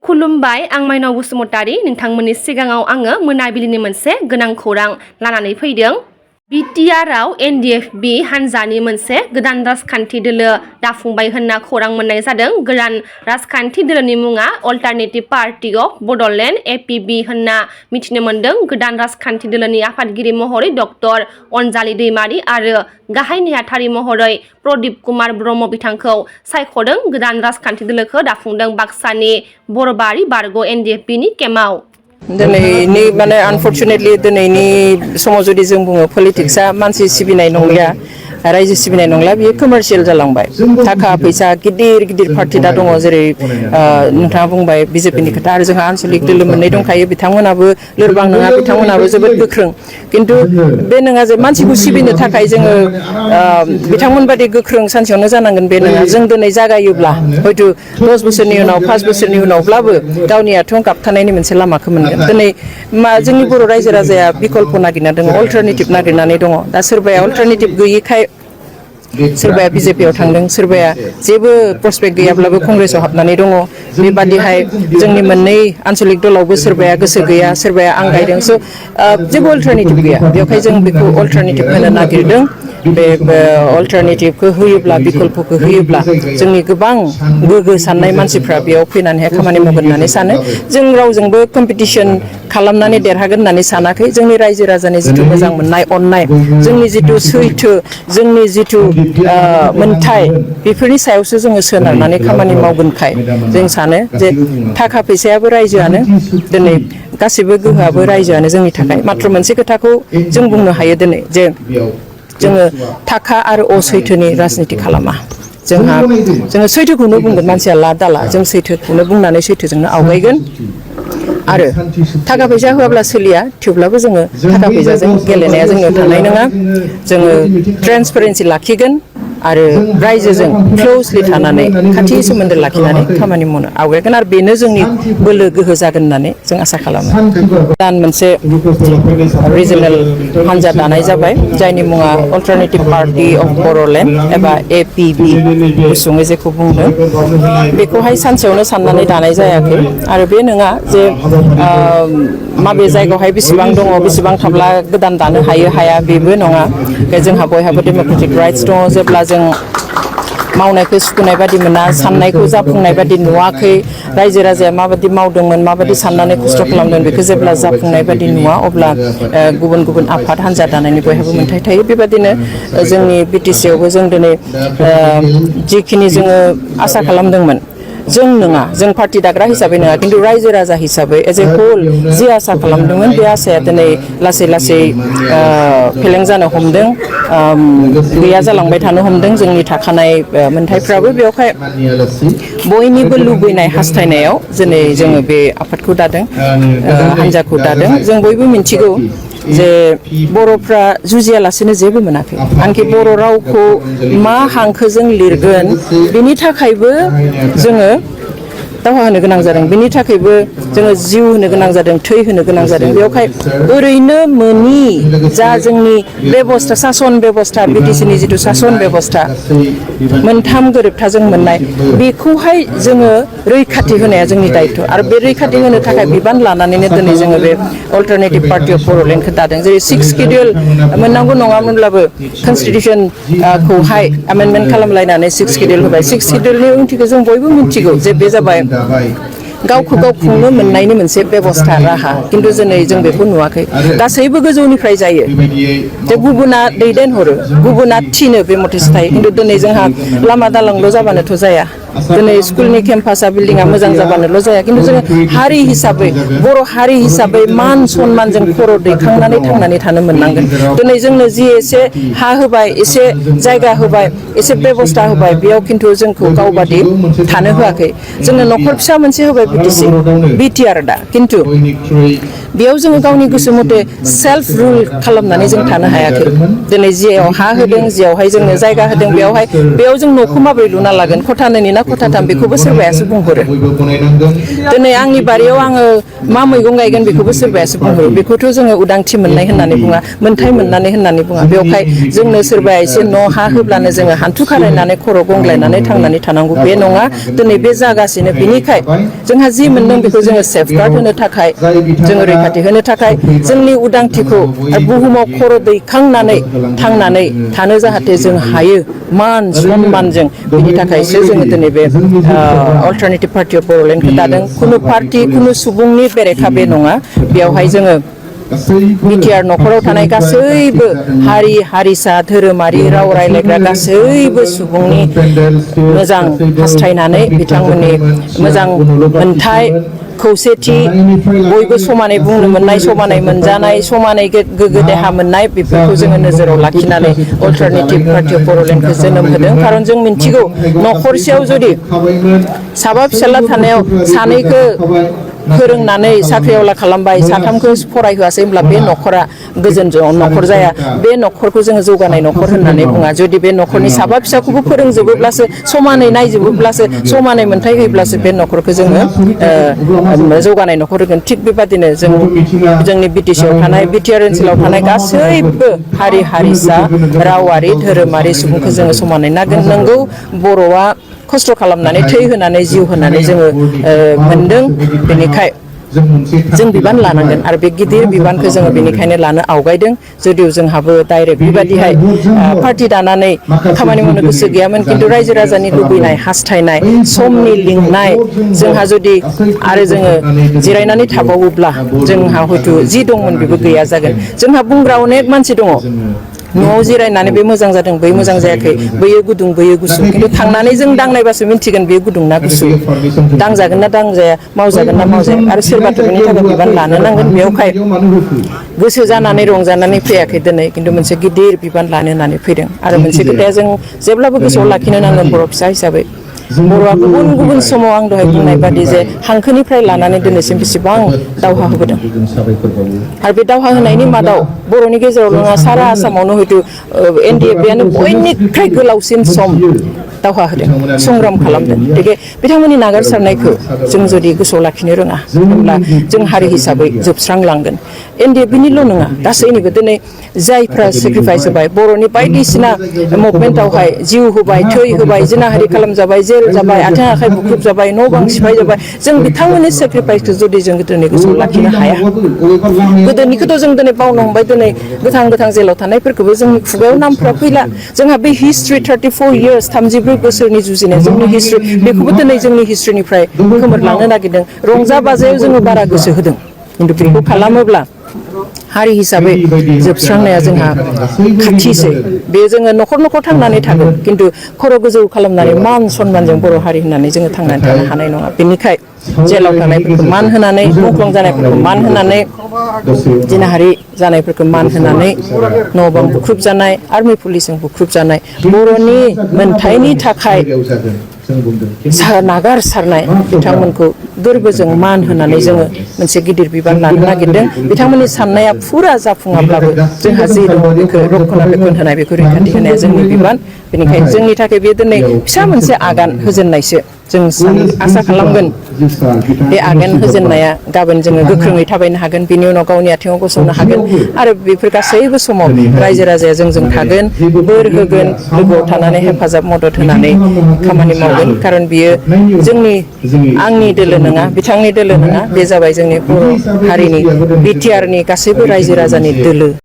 खुलुमबाय आं माइनाव बसुमतारी नोंथांमोननि सिगाङाव आङो मोनाबिलिनि मोनसे गोनां खौरां लानानै फैदों। बिटिआरआव NDFB हानजानि मोनसे गोदान राजखान्थि दोलो दाफुंबाय होनना खौरां मोननाय जादों। गोदान राजखान्थि दोलोनि मुङा alternative party of Bodoland APB होनना मिथिनो मोन्दों। गोदान राजखान्थि दोलोनि आफादगिरि महरै डक्टर अनजालि दैमारि आरो गाहाय नेहाथारि महरै प्रदीप कुमार ब्रह्म बिथांखौ सायख'दों। गोदान राजखान्थि दोलोखौ दाफुंदों बाक्सानि बरबारि बारग' NDFBनि केम्पआव। दिनैनि माने आनफर्चुनेटलि दिनैनि समाव जुदि जों बुङो पलिटिक्सआ मानसि सिबिनाय नंलिया रायजो सिबिनाय नंला बियो कमार्शियेल जालांबाय। थाखा फैसा गिदिर गिदिर पार्टी दा दङ जेरै नोंथाङा बुंबाय बिजेपिनि खोथा आरो जोंहा आनसलिक दोलो मोननै दंखायो बिथांमोनाबो लोरबां नङा बिथांमोनाबो जोबोद गोख्रों खिन्थु बे नङा जे मानसिखौ सिबिनो थाखाय जोङो बिथांमोन बादि गोख्रों सानसेयावनो जानांगोन बे नङा। जों दिनै जागायोब्ला हयथ' 10 बोसोरनि उनाव 5 बोसोरनि उनावब्लाबो गावनि आथिङाव गाबथानायनि मोनसे लामाखौ मोनगोन। दिनै जोंनि बर' रायजो राजाया बिकल्प नागिरना दङ अल्टारनेटिभ नागिरनानै दङ। दा सोरबाया अल्टारनेटिभ गैयिखाय सोरबाया बिजेपियाव थांदों सोरबाया जेबो प्रस्पेक्ट गैयाब्लाबो कंग्रेसआव हाबनानै दङ। बेबादिहाय जोंनि मोननै आनसलिक दलावबो सोरबाया गोसो गैया सोरबाया आंगायदों। स' जेबो अल्टारनेटिभ गैया बेवहाय जों बेखौ अल्टारनेटिभ होनो नागिरदों। बे अल्टारनेटिभखौ होयोब्ला बिकल्पखौ होयोब्ला जोंनि गोबां गोग्गो साननाय मानसिफ्रा बेयाव फैनानैहाय खामानि मावगोन होननानै सानो। जों रावजोंबो कम्पिटिसन खालामनानै देरहागोन होननानै सानाखै। जोंनि रायजो राजानि जिथु मोजां मोननाय अननाय जोंनि जिथु सैथो जोंनि जिथु मोनथाय बेफोरनि सायावसो जोङो सोनारनानै खामानि मावगोनखाय जों सानो जे थाखा फैसायाबो रायजोआनो दिनै गासिबो गोहोआबो रायजोआनो जोंनि थाखाय। मात्र मोनसे खोथाखौ जों बुंनो हायो दिनै जे जोङो थाखा आरो असैथोनि राजनिति खालामा। जोङो सैथोखौनो बुंगोन मानसिया ला दाला जों सैथोखौनो बुंनानै सैथोजोंनो आवगायगोन आरो थाखा फैसा होआब्ला सोलिया थेवब्लाबो जोङो थाखा फैसाजों गेलेनाया जोंनियाव थानाय नङा। जोङो ट्रेन्सपारेन्सि लाखिगोन आरो रायजोजों क्ल'जलि थानानै खाथि सोमोन्दो लाखिनानै खामानि मावनो आवगायगोन आरो बेनो जोंनि बोलो गोहो जागोन होननानै जों आसा खालामो। गोदान मोनसे रिजनेल हान्जा दानाय जाबाय जायनि मुङा अल्टारनेटिभ पार्टी अफ बड'लेण्ड एबा APB गुसुङै जेखौ बुंदों बेखौहाय सानसेयावनो साननानै दानाय जायाखै आरो बे नङा जे माबे जायगायावहाय बेसेबां दङ बेसेबां थाब्ला गोदान दानो हायो हाया बेबो नङा। जोंहा बयहाबो डेम'क्रेटिक राइट्स दङ। जेब्ला जों मावनायखौ सुखुनाय बादि मोना साननायखौ जाफुंनाय बादि नुवाखै रायजो राजाया माबादि मावदोंमोन माबादि साननानै खस्थ' खालामदों बेखौ जेब्ला जाफुंनाय बादि नुवा अब्ला गुबुन गुबुन आफाद हान्जा दानायनि बयहाबो मोन्थाय थायो। बेबादिनो जोंनि BTC आवबो जों दिनै जिखिनि जोङो आसा खालामदोंमोन जों नङा जों पार्टी दाग्रा हिसाबै नङा खिन्थु रायजो राजा हिसाबै एज ए होल जि आसा खालामदोंमोन बे आसाया दिनै लासै लासै फेलें जानो हमदों गैया जालांबाय थानो हमदों। जोंनि थाखानाय मोन्थायफ्राबो बेवहाय बयनिबो लुबैनाय हास्थायनायाव दिनै जोङो बे आफादखौ दादों हान्जाखौ दादों। जों बयबो मिथिगौ जे बर'फ्रा जुजियालासेनो जेबो मोनाखै। आंखि बर' रावखौ मा हांखोजों लिरगोन बेनि थाखायबो जोङो दावहा होनो गोनां जादों। बेनि थाखायबो जोङो जिउ होनो गोनां जादों थै होनो गोनां जादों। बेवहाय ओरैनो मोनि जा जोंनि बेबस्था सासन बेबस्था BTC नि जिथु सासन बेबस्था मोनथाम गोरोबथाजों मोननाय बेखौहाय जोङो रैखाथि होनाया जोंनि दायथ' आरो बे रैखाथि होनो थाखाय बिबान लानानैनो दिनै जोङो बे अल्टारनेटिभ पार्टी अफ बड'लेण्डखौ दादों। जेरै 6 सिडिउल मोननांगौ नङामोनब्लाबो कनस्टिटिउसनखौहाय एमेन्डमेन्ट खालामलायनानै 6 सिडिउल होबाय। 6 सिडिउलनि ओंथिखौ जों बयबो मिथिगौ जे बे जाबाय गावखौ गाव खुंनो मोननायनि मोनसे बेबस्था राहा खिन्थु दिनै जों बेखौ नुवाखै। गासैबो गोजौनिफ्राय जायो जे गुबुना दैदेनहरो गुबुना थिनो बे मथेसो थायो खिन्थु दिनै जोंहा लामा दालांल' जाबानोथ' जाया। दिनै स्कुलनि केम्पासा बिल्डिंआ मोजां जाबानोल' जाया खिन्थु जोङो हारि हिसाबै बर' हारि हिसाबै मान सनमानजों खर' दैखांनानै थांनानै थानो मोननांगोन। दिनै जोंनो जि एसे हा होबाय एसे जायगा होबाय एसे बेबस्था होबाय बेयाव खिन्थु जोंखौ गावबादि थानो होआखै। जोंनो न'खर फिसा मोनसे होबाय BTR दा खिन्थु बेयाव जोङो गावनि गोसो मथे सेल्फ रुल खालामनानै जों थानो हायाखै दिनै जियाव हा होदों जियावहाय जोंनो जायगा होदों बेयाव जों न'खौ माबोरै लुना लागोन खथा 2 ना खथा 3 बेखौबो सोरबायासो बुंहरो दिनै आंनि बारियाव आङो मा मैगं गायगोन बेखौबो सोरबायासो बुंहरो बेखौथ' जोङो उदांथि मोननाय होननानै बुङा मोन्थाय मोननानै होननानै बुङा बेवहाय जोंनो सोरबाया एसे न' हा होब्लानो जोङो हान्थु खारायनानै खर' गंग्लायनानै थांनानै थानांगौ बे नङा दिनै बे जागासिनो बिनिखाय जोंहा जि मोनदों बेखौ जोङो सेफगार्ड होनो थाखाय जोङो रैखाथि होनो थाखाय जोंनि उदांथिखौ बुहुमाव खर' दैखांनानै थांनानै थानो जाहाथे जों हायो मान सनमानजों बिनि थाखायसो जोङो दिनै बे अल्टारनेटिभ पार्टि अफ बड'लेण्डखौ दादों खुनु पार्टि खुनु सुबुंनि बेरेखा बे नङा बेयावहाय जोङो बिटिआर न'खराव थानाय गासैबो हारि हारिसा धोरोमारि राव रायज्लायग्रा गासैबो सुबुंनि मोजां हास्थायनानै बिथांमोननि मोजां मोनथाय खौसेथि बयबो समानै बुंनो मोननाय समानै मोनजानाय समानै गोग्गो देहा मोननाय बेफोरखौ जोङो नोजोराव लाखिनानै अल्टारनेटिभ पार्टि अफ बड'लेण्डखौ जोनोम होदों खारन जों मिन्थिगौ न'खरसेयाव जुदि साबा फिसाला थानायाव सानैखौ फोरोंनानै साख्रिआवला खालामबाय 3खौ फरायहोआसै होमब्ला बे न'खरा गोजोन न'खर जाया बे न'खरखौ जोङो जौगानाय न'खर होननानै बुङा जुदि बे न'खरनि साबा फिसाखौबो फोरोंजोबोब्लासो समानै नायजोबोब्लासो समानै मोनथाय होयोब्लासो बे न'खरखौ जोङो जौगानाय न'खर होगोन थिग बेबादिनो जोंनि बिटिसिआव थानाय बिटिआर ओनसोलाव थानाय गासैबो हारि हारिसा रावारि धोरोमारि सुबुंखौ जोङो समानै नागिरगोन नंगौ बर'आ खस्थ' खालामनानै थै होनानै जिउ होनानै जोङो मोनदों बेनिखाय जों बिबान लानांगोन आरो बे गिदिर बिबानखौ जोङो बेनिखायनो लानो आवगायदों जुदिव जोंहाबो डाइरेक्ट बेबायदिहाय पार्टि दानानै खामानि मावनो गोसो गैयामोन खिन्थु रायजो राजानि लुबैनाय हास्थायनाय समनि लिंनाय जोंहा जुदि आरो जोङो जिरायनानै थाबावोब्ला जोंहा हयथ' जि दंमोन बेबो गैया जागोन जोंहा बुंग्रा अनेक मानसि दङ न'आव जिरायनानै बे मोजां जादों बै मोजां जायाखै बैयो गुदुं बैयो गुसु खिन्थु थांनानै जों दांनायबासो मिन्थिगोन बेयो गुदुं ना गुसु दांजागोन ना दांजाया मावजागोन ना मावजाया आरो सोरबाथ' बेनि थाखाय बिबान लानो नांगोन बेयावहाय गोसो जानानै रंजानानै फैयाखै दिनै खिन्थु मोनसे गिदिर बिबान लानो होननानै फैदों आरो मोनसे खोथाया जों जेब्लाबो गोसोआव लाखिनो नांगोन बर' फिसा हिसाबै बर'आ गुबुन गुबुन समाव आं दहाय बुंनाय बादि जे हांखोनिफ्राय लानानै दिनैसिम बेसेबां दावहा होबोदों आरो बे दावहा होनायनि मादाव बर'नि गेजेराव नङा सारा आसामावनो हयथ' NDFBआनो बयनिख्रुइ गोलावसिन सम दावहा होदों संग्राम खालामदों गतिके बिथांमोननि नागारसारनायखौ जों जुदि गोसोआव लाखिनो रोङा होनब्ला जों हारि हिसाबै जोबस्रांलांगोन NDFBनिल' नङा गासैनिबो दिनै जायफ्रा सेक्रिफाइस होबाय बर'नि बायदिसिना मुभमेन्टआवहाय जिउ होबाय थै होबाय जिनाहारि खालामजाबाय जेल जाबाय आथिं आखाइ बुख्रुब जाबाय न' बां सिफाय जाबाय जों बिथांमोननि सेक्रिफाइसखौ जुदि जों दिनै गोसोआव लाखिनो हाया गोदोनिखौथ' जों दिनै बावनो हमबाय दिनै गोथां जेलाव थानायफोरखौबो जोंनि खुगायाव नामफ्रा फैला जोंहा बे हिस्ट्रि 34 इयार्स 34 बोसोरनि जुजिनाय जोंनि हिस्ट्रि बेखौबो दिनै जोंनि हिस्ट्रिनिफ्राय खोमोरलांनो नागिरदों रंजा बाजायाव जोङो बारा गोसो होदों खिन्थु बेखौ खालामोब्ला हारि हिसाबै जोबस्रांनाया जोंहा खाथिसै बे जोङो न'खर न'खर थांनानै थागोन खिन्थु खर' गोजौ खालामनानै मान सनमानजों बर' हारि होननानै जोङो थांनानै थानो हानाय नङा बेनिखाय जेलाव थानायफोरखौ मान होनानै मुंख्लं जानायफोरखौ मान होनानै जिनाहारि जानायफोरखौ मान होनानै न' बां बुख्रुब जानाय आर्मि पुलिसजों बुख्रुब जानाय बर'नि मोनथायनि थाखाय नागारसारनाय बिथांमोनखौ गोरबोजों मान होनानै जोङो मोनसे गिदिर बिबान लानो नागिरदों बिथांमोननि साननाया फुरा जाफुङाब्लाबो जोंहा जि दङ बेखौ रक्षनाबेक्षन होनाय बेखौ रैखाथि होनाया जोंनि बिबान बेनिखायनो जोंनि थाखाय बे दिनै फिसा मोनसे आगान होजेननायसो जों आसा खालामगोन बे आगान होजेननाया गाबोन जोङो गोख्रोङै थाबायनो हागोन बिनि उनाव गावनि आथिङाव गसंनो हागोन आरो बेफोर गासैबो समाव रायजो राजाया जोंजों थागोन बोर होगोन लोगोआव थानानै हेफाजाब मदद होनानै खामानि मावगोन खारन बियो आंनि दोलो नङा बिथांनि दोलो नङा बे जाबाय जोंनि बर' हारिनि बिटिआरनि गासैबो रायजो राजानि दोलो